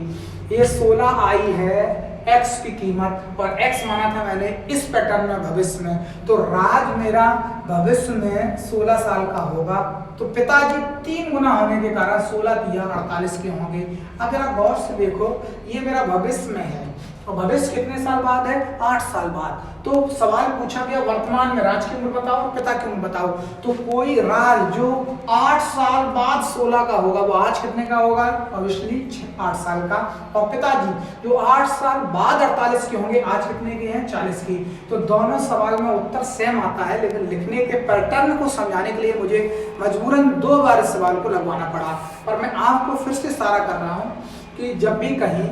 ये 16 आई है x की कीमत, और x माना था मैंने इस पैटर्न में भविष्य में, तो राज मेरा भविष्य में 16 साल का होगा, तो पिताजी 3 गुना होने के कारण 16 तिया 48 के होंगे। अब जरा गौर से देखो, ये मेरा भविष्य में है, और भविष्य कितने साल बाद है? 8 साल बाद। तो सवाल पूछा गया वर्तमान में राज की उम्र बताओ, पिता की उम्र बताओ, तो कोई राज जो 8 साल बाद 16 का होगा वो आज कितने का होगा? ऑब्वियसली 8 साल का। और पिताजी जो 8 साल बाद 48 के होंगे, आज कितने के हैं? 40 की। तो दोनों सवाल में उत्तर सेम आता है, लेकिन लिखने के पैटर्न को समझाने के लिए मुझे मजबूरन 2 बार इस सवाल को लगवाना पड़ा। और मैं आपको फिर से इशारा कर रहा हूँ कि जब भी कहीं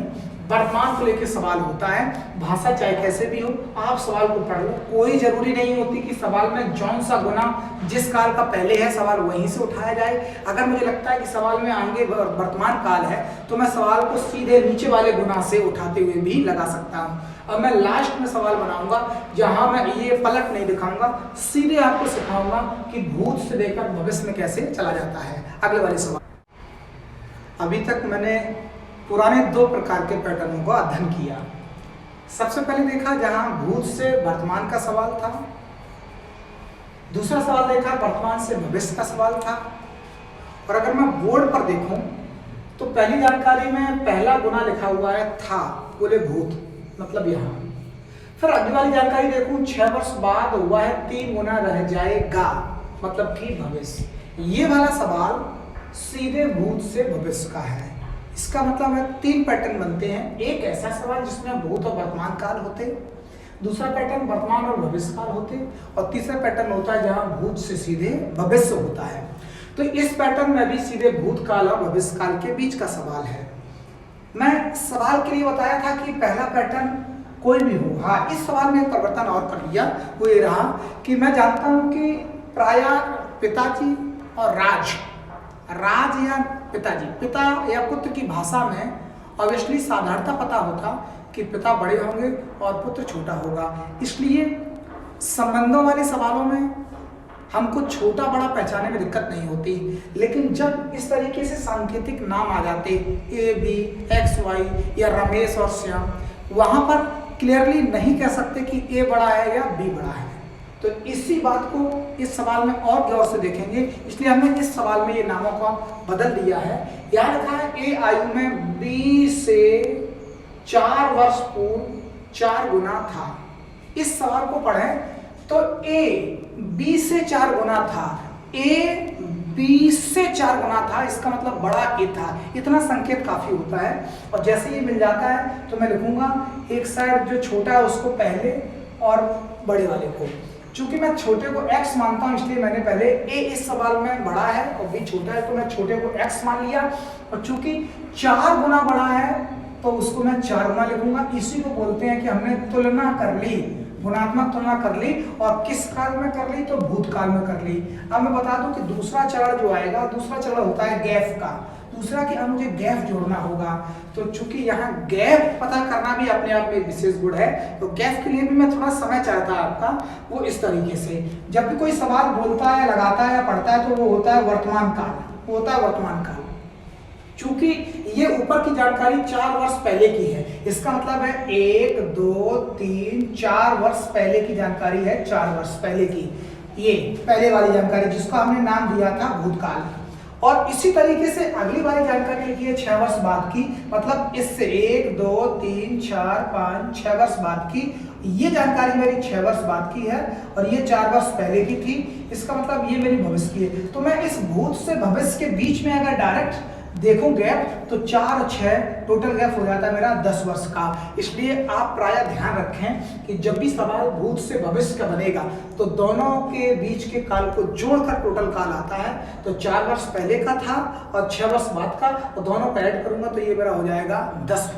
वर्तमान को लेकर सवाल होता है, भाषा चाहे कैसे भी हो, आप सवाल को पढ़ लो। कोई जरूरी नहीं होती कि सवाल में जौन सा गुना जिस काल का पहले है सवाल वहीं से उठाया जाए। अगर मुझे लगता है कि सवाल में आगे वर्तमान काल है तो मैं सवाल को सीधे नीचे वाले गुना से उठाते हुए भी लगा सकता हूँ। अब मैं लास्ट में सवाल बनाऊंगा जहां मैं ये पलट नहीं दिखाऊंगा, सीधे आपको सिखाऊंगा कि भूत से लेकर भविष्य में कैसे चला जाता है। अगले वाले सवाल। अभी तक मैंने पुराने 2 प्रकार के पैटर्नों को अध्ययन किया। सबसे पहले देखा जहां भूत से वर्तमान का सवाल था, दूसरा सवाल देखा वर्तमान से भविष्य का सवाल था। और अगर मैं बोर्ड पर देखूं तो पहली जानकारी में पहला गुना लिखा हुआ है था, बोले भूत, मतलब यहाँ। फिर अगली वाली जानकारी देखूं 6 वर्ष बाद हुआ है 3 गुना रह जाएगा, मतलब कि भविष्य। ये वाला सवाल सीधे भूत से भविष्य का है। इसका मतलब है 3 पैटर्न बनते हैं। एक ऐसा सवाल जिसमें भूत और वर्तमान काल होते, दूसरा पैटर्न वर्तमान और भविष्य काल होते, और तीसरा पैटर्न होता है जहां भूत से सीधे भविष्य होता है। तो इस पैटर्न में भी सीधे भूत काल और भविष्य काल के बीच का सवाल है। मैं सवाल के लिए बताया था कि पहला पैटर्न कोई भी हो। हाँ, इस सवाल में एक परिवर्तन और कर लिया, वो ये रहा कि मैं जानता हूं कि प्रायः पिताजी और राज या पिताजी, पिता या पुत्र की भाषा में ऑब्वियसली साधारणता पता होता कि पिता बड़े होंगे और पुत्र छोटा होगा। इसलिए संबंधों वाले सवालों में हमको छोटा बड़ा पहचानने में दिक्कत नहीं होती, लेकिन जब इस तरीके से सांकेतिक नाम आ जाते ए बी एक्स वाई या रमेश और श्याम, वहां पर क्लियरली नहीं कह सकते कि ए बड़ा है या बी बड़ा है। तो इसी बात को इस सवाल में और गौर से देखेंगे, इसलिए हमने इस सवाल में ये नामों को बदल दिया है। यहाँ लिखा है ए आयु में बी से 4 वर्ष पूर्व 4 गुना था। इस सवाल को पढ़ें तो ए बी से 4 गुना था, ए बी से 4 गुना था, इसका मतलब बड़ा ए था। इतना संकेत काफी होता है। और जैसे ये मिल जाता है तो मैं लिखूंगा एक साइड जो छोटा है उसको पहले और बड़े वाले को। चूंकि मैं छोटे को x मानता हूं इसलिए मैंने पहले a इस सवाल में बड़ा है और b छोटा है तो मैं छोटे को x मान लिया, और चूंकि 4 गुना बड़ा है तो उसको मैं 4 गुना लिखूंगा। इसी को बोलते हैं कि हमने तुलना कर ली, गुणात्मक तुलना कर ली, और किस काल में कर ली? तो भूतकाल में कर ली। अब मैं बता दूं कि दूसरा चरण जो आएगा, दूसरा चरण होता है गैप का। दूसरा कि अब मुझे गैप जोड़ना होगा, तो चूंकि यहाँ गैप पता करना भी अपने आप में एक विशेष गुण है, तो गैप के लिए भी मैं थोड़ा समय चाहता आपका, वो इस तरीके से जब भी कोई सवाल बोलता है, लगाता है या पढ़ता है तो वो होता है वर्तमान काल, वो होता है वर्तमान काल। चूंकि ये ऊपर की जानकारी 4 वर्ष पहले की है, इसका मतलब है 1 2 3 4 वर्ष पहले की जानकारी है, 4 वर्ष पहले की, ये पहले वाली जानकारी जिसको हमने नाम दिया था भूतकाल। और इसी तरीके से अगली वाली जानकारी लिखी है 6 वर्ष बाद की, मतलब इससे 1 2 3 4 5 6 वर्ष बाद की। ये जानकारी मेरी 6 वर्ष बाद की है और ये 4 वर्ष पहले की थी, इसका मतलब ये मेरी भविष्य की है। तो मैं इस भूत से भविष्य के बीच में अगर डायरेक्ट देखो गैप तो 4 और 6 टोटल गैप हो जाता है मेरा 10 वर्ष का। इसलिए आप प्रायः ध्यान रखें कि जब भी सवाल भूत से भविष्य का बनेगा तो दोनों के बीच के काल को जोड़कर टोटल काल आता है। तो 4 वर्ष पहले का था और 6 वर्ष बाद का, और दोनों को ऐड करूंगा तो ये मेरा हो जाएगा 10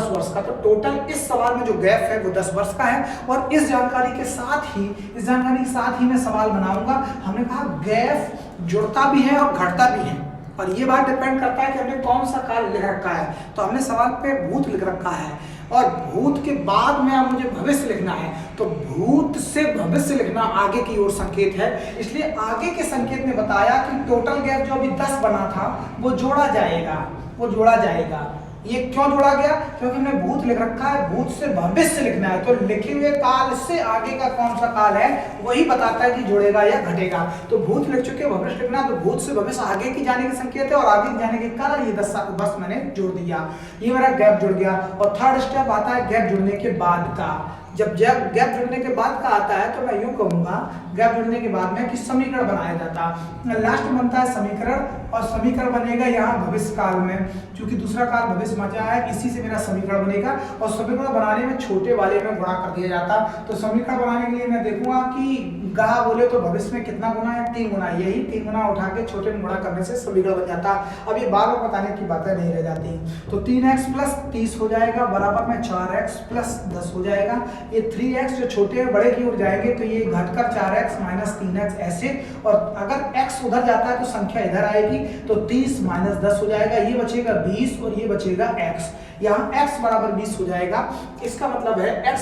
वर्ष का। तो टोटल इस सवाल में जो गैप है वो 10 वर्ष का है। और इस जानकारी के साथ ही मैं सवाल बनाऊंगा। हमने कहा गैप जुड़ता भी है और घटता भी है, और ये बात डिपेंड करता है कि हमने कौन सा काल लिख रखा है। तो हमने सवाल पे भूत लिख रखा है और भूत के बाद में अब मुझे भविष्य लिखना है, तो भूत से भविष्य लिखना आगे की ओर संकेत है, इसलिए आगे के संकेत ने बताया कि टोटल गैप जो अभी 10 बना था वो जोड़ा जाएगा। ये क्यों जोड़ा गया? क्योंकि हमने भूत लिख रखा है, भूत से भविष्य लिखना है, तो लिखे हुए काल से आगे का कौन सा काल है वही बताता है कि जुड़ेगा या घटेगा। तो भूत लिख चुके, भविष्य लिखना, तो भूत से भविष्य आगे की जाने के संकेत है और आगे की जाने के कारण ये 10 बस मैंने जोड़ दिया, ये मेरा गैप जुड़ गया। और थर्ड स्टेप आता है गैप जुड़ने के बाद का। जब गैप जुड़ने के बाद का आता है तो मैं यूं कहूंगा गैप जुड़ने के बाद में कि समीकरण बनाया जाता, लास्ट में बनता है समीकरण, और समीकरण बनेगा यहाँ भविष्य काल में, क्योंकि दूसरा काल भविष्य बचा है, इसी से मेरा समीकरण बनेगा। और समीकरण बनाने में छोटे वाले में गुणा कर दिया जाता, तो समीकरण बनाने के लिए मैं देखूंगा कि गा बोले तो भविष्य में कितना गुना है, 3 गुना, यही 3 गुना उठा के छोटे में गुणा करने से समीकरण बन जाता। अब ये बार बार बताने की बातें नहीं रह जाती। तो 3x प्लस 30 हो जाएगा बराबर में 4x प्लस 10 हो जाएगा। ये 3x जो छोटे हैं बड़े की ओर जाएंगे तो ये घटकर 4x माइनस 3x ऐसे, और अगर x उधर जाता है तो संख्या इधर आएगी, तो 30 माइनस 10 हो जाएगा, ये बचेगा 20 और ये बचेगा x। यहाँ x बराबर 20 हो जाएगा, इसका मतलब है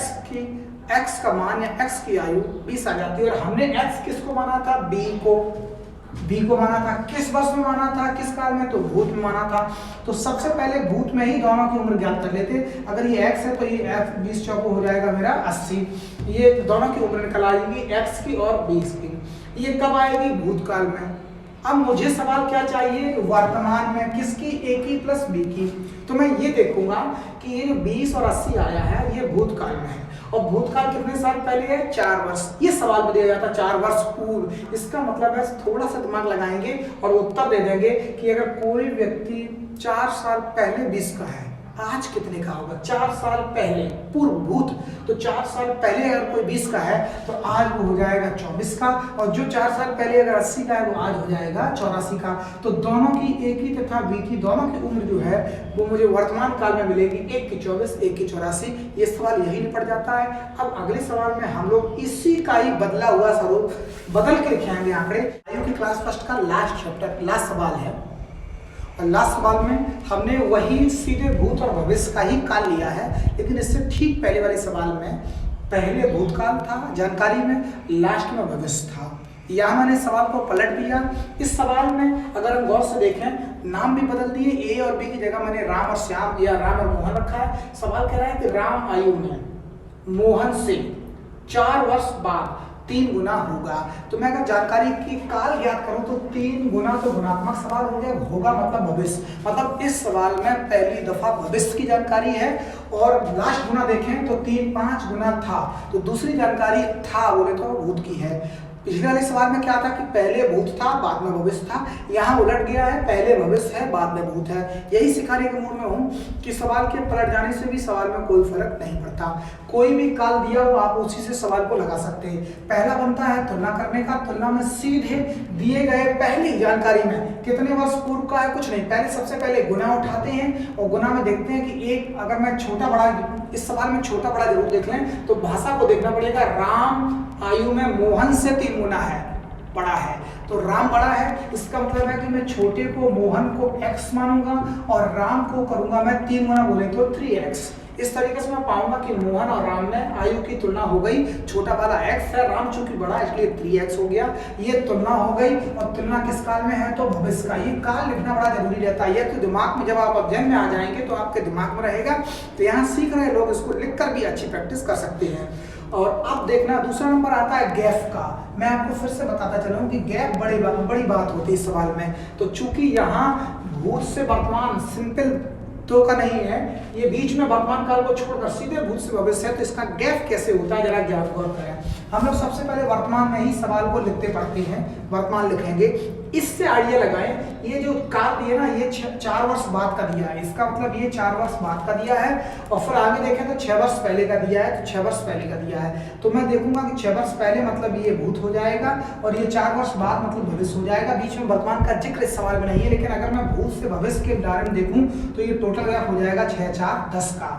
x का मान या x की आयु 20 आ जाती है। और हमने x किसको माना था? b को माना था। किस वर्ष में माना था, किस काल में? तो भूत में माना था। तो सबसे पहले भूत में ही दोनों की उम्र ज्ञात कर लेते। अगर ये x है तो ये x 20 चौको हो जाएगा मेरा 80, ये दोनों की उम्र निकल आएगी x की और 20 की। ये कब आएगी? भूतकाल में। अब मुझे सवाल क्या चाहिए? वर्तमान में किसकी? a की प्लस b की। तो मैं ये देखूंगा कि ये जो 20 और 80 आया है ये भूतकाल में है, और भूतकाल कितने साल पहले है? 4 वर्ष। ये सवाल में दिया जाता 4 वर्ष पूर्व। इसका मतलब है थोड़ा सा दिमाग लगाएंगे और उत्तर दे देंगे कि अगर कोई व्यक्ति 4 साल पहले 20 का है, आज कितने का होगा? 4 साल पहले पूर्व भूत, तो 4 साल पहले अगर कोई 20 का है तो आज वो हो जाएगा 24 का, और जो 4 साल पहले अगर 80 का है वो आज हो जाएगा 84 का। तो दोनों की a की तथा b की दोनों की उम्र जो है वो मुझे वर्तमान काल में मिलेगी, एक की 24 एक की 84। ये सवाल यही निपट जाता है। अब अगले सवाल में हम लोग इसी का ही बदला हुआ स्वरूप बदल के लिखेंगे आंकड़े। आयु की क्लास फर्स्ट का लास्ट चैप्टर, लास्ट सवाल है, और लास्ट सवाल में हमने वही सीधे भूत और भविष्य का ही काल लिया है, लेकिन इससे ठीक पहले वाले सवाल में पहले भूतकाल था जानकारी में, लास्ट में भविष्य था। यहाँ मैंने सवाल को पलट दिया। इस सवाल में अगर हम गौर से देखें नाम भी बदल दिए, ए और बी की जगह मैंने राम और श्याम या राम और मोहन रखा है। सवाल कह रहा है कि राम आयु में मोहन से 4 वर्ष बाद 3 गुना होगा। तो मैं अगर जानकारी की काल ज्ञात करूं तो 3 गुना तो गुणात्मक सवाल हो गया, होगा मतलब भविष्य, मतलब इस सवाल में पहली दफा भविष्य की जानकारी है। और लास्ट गुना देखें तो 3-5 गुना था, तो दूसरी जानकारी था बोले तो भूत की है। पिछले वाले सवाल में क्या था कि पहले भूत था बाद में भविष्य था, यहाँ उलट गया है, पहले भविष्य है बाद में भूत है। यही सिखाने के मूड में हूँ कि सवाल के पलट जाने से भी सवाल में कोई फर्क नहीं पड़ता। कोई भी काल दिया हो आप उसी से सवाल को लगा सकते हैं। पहला बनता है तुलना करने का, तुलना में सीधे दिए गए पहली जानकारी में कितने वर्ष पूर्व का है, कुछ नहीं, पहले सबसे पहले गुना उठाते हैं और गुना में देखते हैं कि एक, अगर मैं छोटा बड़ा, इस सवाल में छोटा बड़ा जरूर देख लें तो भाषा को देखना पड़ेगा। राम आयु में मोहन से 3 गुना है, बड़ा है, तो राम बड़ा है, इसका मतलब है कि मैं छोटे को मोहन को x मानूंगा और राम को करूंगा मैं 3 गुना बोले तो 3x। इस तरीके से मैं पाऊंगा कि मोहन और राम में आयु की तुलना हो गई, छोटा वाला x है, राम चूंकि बड़ा इसलिए 3x हो गया, ये तुलना हो गई। और तुलना किस काल में है? तो भविष्य का। ये काल लिखना बड़ा जरूरी रहता है, ये तो दिमाग में जब आप अध्ययन में आ जाएंगे तो आपके दिमाग में रहेगा। तो यहाँ सीख रहे लोग इसको लिखकर भी अच्छी प्रैक्टिस कर सकते हैं। और अब देखना दूसरा नंबर आता है गैप का। मैं आपको फिर से बताता चलूं कि गैप बड़ी बात होती है इस सवाल में। तो चूंकि यहाँ भूत से वर्तमान सिंपल तो का नहीं है, ये बीच में वर्तमान काल को छोड़कर सीधे भूत से भविष्य है, तो इसका गैप कैसे होता है जरा ज्ञात गौर करें। हम लोग सबसे पहले वर्तमान में ही सवाल को लिखते पढ़ते हैं, वर्तमान लिखेंगे, इससे आइडिया लगाएं। ये जो काल दिया ना ये 4 वर्ष बाद का दिया है, इसका मतलब ये 4 वर्ष बाद का दिया है। और फिर आगे देखें तो 6 वर्ष पहले का दिया है, तो 6 वर्ष पहले का दिया है। तो मैं देखूंगा कि 6 वर्ष पहले मतलब ये भूत हो जाएगा और ये 4 वर्ष बाद मतलब भविष्य हो जाएगा। बीच में वर्तमान का जिक्र इस सवाल में नहीं है, लेकिन अगर मैं भूत से भविष्य के बारे में देखूं तो ये टोटल गैप हो जाएगा 6, 4, 10 का।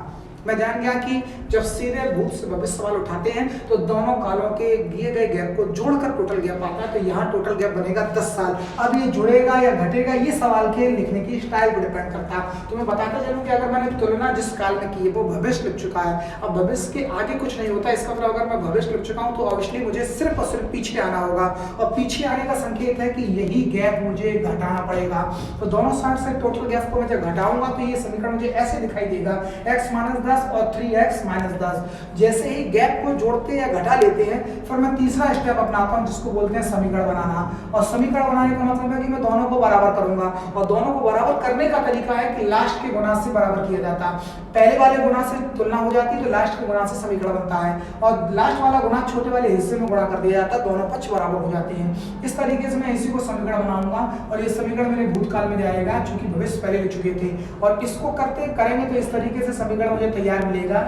मैं जान गया कि जब सीधे भूत से भविष्य सवाल उठाते हैं तो दोनों कालों के दिए गए गैप को जोड़कर टोटल गैप आता है। तो यहाँ टोटल गैप बनेगा 10 साल। अब ये जुड़ेगा या घटेगा ये सवाल के लिखने की स्टाइल पर डिपेंड करता है। तो मैं बताता चलूँ कि अगर मैंने तुलना जिस काल में की है वो भविष्य लिख चुका है, अब भविष्य के आगे कुछ नहीं होता। इसका मतलब अगर मैं भविष्य लिख चुका हूँ तो ऑब्वियसली मुझे सिर्फ और सिर्फ पीछे आना होगा, और पीछे आने का संकेत है कि यही गैप मुझे घटाना पड़ेगा। तो दोनों साइड से टोटल गैप को मैं जब घटाऊंगा तो ये समीकरण मुझे ऐसे दिखाई देगा, x - 10 और 3x - 10। जैसे ही गैप को जोड़ते या घटा लेते हैं फिर मैं तीसरा स्टेप अपनाता हूं जिसको बोलते हैं समीकरण बनाना। और समीकरण बनाने का मतलब है कि मैं दोनों को बराबर करूंगा, और दोनों को बराबर करने का तरीका है कि लास्ट के गुणा से बराबर किया जाता है। पहले वाले गुणा से तुलना हो जाती है तो लास्ट के गुणा से समीकरण बनता है, और लास्ट वाला गुणा छोटे वाले हिस्से में गुणा कर दिया जाता है, दोनों पक्ष बराबर हो जाते हैं। इस तरीके से मैं इसी को समीकरण बनाऊंगा, और ये समीकरण मेरे भूतकाल में जाएगा चूंकि भविष्य पहले लिख चुके थे। और इसको करेंगे तो इस तरीके से समीकरण मुझे तैयार मिलेगा,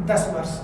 10 वर्ष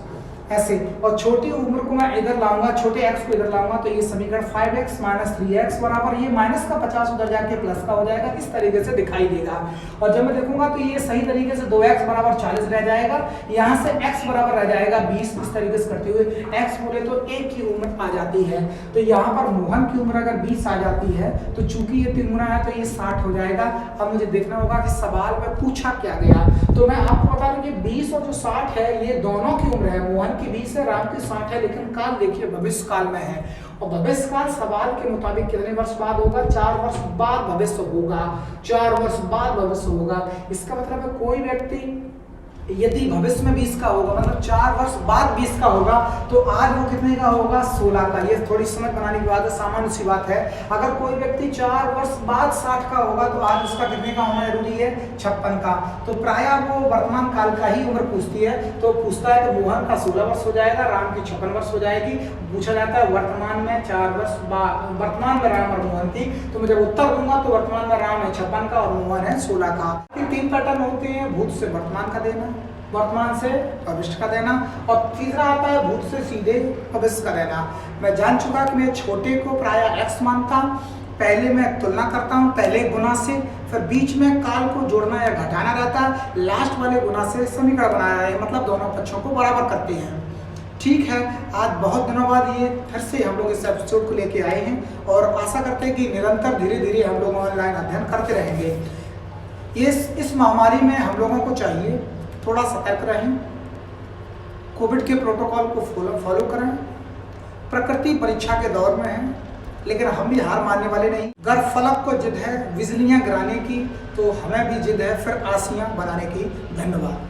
ऐसे। और छोटी उम्र को मैं इधर लाऊंगा, छोटे x को इधर लाऊंगा, तो ये समीकरण 5x - 3x बराबर ये माइनस का 50 उधर जाके प्लस का हो जाएगा, इस तरीके से दिखाई देगा। और जब मैं देखूंगा तो ये सही तरीके से 2x बराबर 40 रह जाएगा, यहाँ से x बराबर रह जाएगा 20। इस तरीके से करते हुए x बोले तो 1 की उम्र आ जाती है। तो यहाँ पर मोहन की उम्र अगर 20 आ जाती है तो चूंकि ये 3 गुना है तो ये 60 हो जाएगा। अब मुझे देखना होगा कि सवाल में पूछा क्या गया। तो मैं आपको बता दूं कि 20 और जो 60 है ये दोनों की उम्र है, मोहन की 20 है, राम की 60 है, लेकिन काल देखिए भविष्य काल में है। और भविष्य काल सवाल के मुताबिक कितने वर्ष बाद होगा? 4 वर्ष बाद भविष्य होगा, 4 वर्ष बाद भविष्य होगा। इसका मतलब है कोई व्यक्ति यदि भविष्य में 20 का होगा, मतलब 4 वर्ष बाद 20 का होगा, तो आज वो कितने का होगा? 16 का। ये थोड़ी समझ बनाने की बात है, सामान्य सी बात है। अगर कोई व्यक्ति 4 वर्ष बाद 60 का होगा तो आज उसका कितने का होना जरूरी है? 56 का। तो प्राय वो वर्तमान काल का ही उम्र पूछती है, तो पूछता है तो मोहन का 16 वर्ष हो जाएगा, राम की 56 वर्ष हो जाएगी। पूछा जाता है वर्तमान में 4 वर्ष बाद, वर्तमान में राम और मोहन थी, तो मैं जब उत्तर दूंगा तो वर्तमान में राम है 56 का और मोहन है 16 का। 3 पैटर्न होते हैं, भूत से वर्तमान का देना, वर्तमान से भविष्य का देना, और तीसरा आता है भूत से सीधे भविष्य का देना। मैं जान चुका कि मैं छोटे को प्राय x मानता, पहले मैं तुलना करता हूँ पहले गुना से, फिर बीच में काल को जोड़ना या घटाना रहता है, लास्ट वाले गुना से समीकरण बनाया है, मतलब दोनों पक्षों को बराबर करते हैं। ठीक है, आज बहुत दिनों बाद ये फिर से हम लोग इस एपिसोड को लेके आए हैं, और आशा करते हैं कि निरंतर धीरे धीरे हम लोग ऑनलाइन अध्ययन करते रहेंगे। इस महामारी में हम लोगों को चाहिए थोड़ा सतर्क रहें, कोविड के प्रोटोकॉल को फॉलो करें। प्रकृति परीक्षा के दौर में है, लेकिन हम भी हार मानने वाले नहीं। अगर फलक को जिद है बिजलियां गिराने की, तो हमें भी जिद है फिर आसियां बनाने की। धन्यवाद।